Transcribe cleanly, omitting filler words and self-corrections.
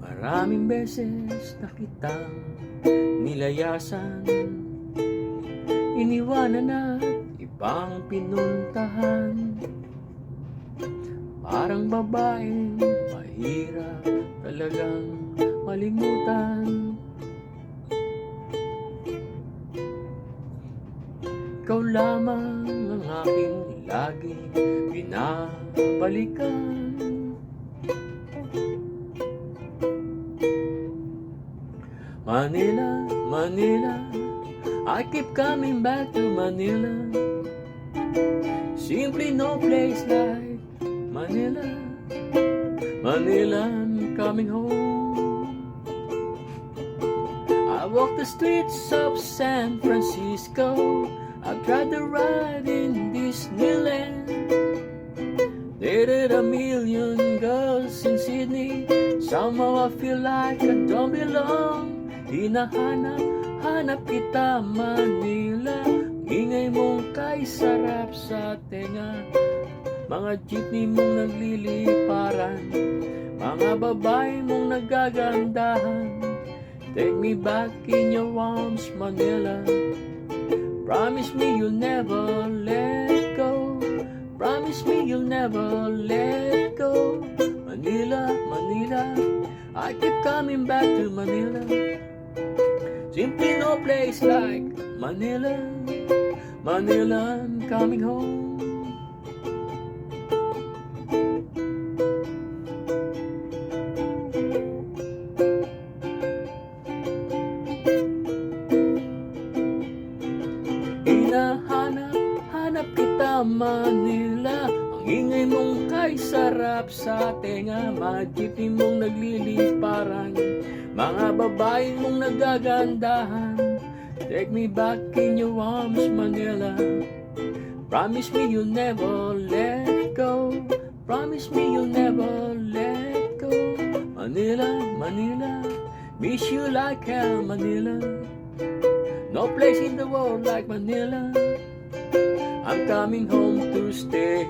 Maraming beses na kitang nilayasan, iniwanan at ibang pinuntahan. Parang babaeng mahirap talagang malimutan. Ikaw lamang ang aking laging binabalikan. Manila, Manila, I keep coming back to Manila. Simply no place like Manila. Manila, I'm coming home. I walk the streets of San Francisco. I've tried to ride in Disneyland. Dated a million girls in Sydney. Somehow I feel like I don't belong. Hinahanap kita Manila. Ingay mong kay sarap sa tenga. Mga jeepney mong nagliliparan. Mga babae mong nagagandahan. Take me back in your arms, Manila. Promise me you'll never let go. Promise me you'll never let go. Manila, Manila, I keep coming back to Manila. Simply no place like Manila. Manila, I'm coming home. Hinahanap kita Manila. Ang ingay mong kay sarap sa tenga. Mga jeepney mong nagliliparan. Mga babae mong nagagandahan. Take me back in your arms, Manila. Promise me you'll never let go. Promise me you'll never let go. Manila, Manila, miss you like hell, Manila. No place in the world like Manila. I'm coming home to stay.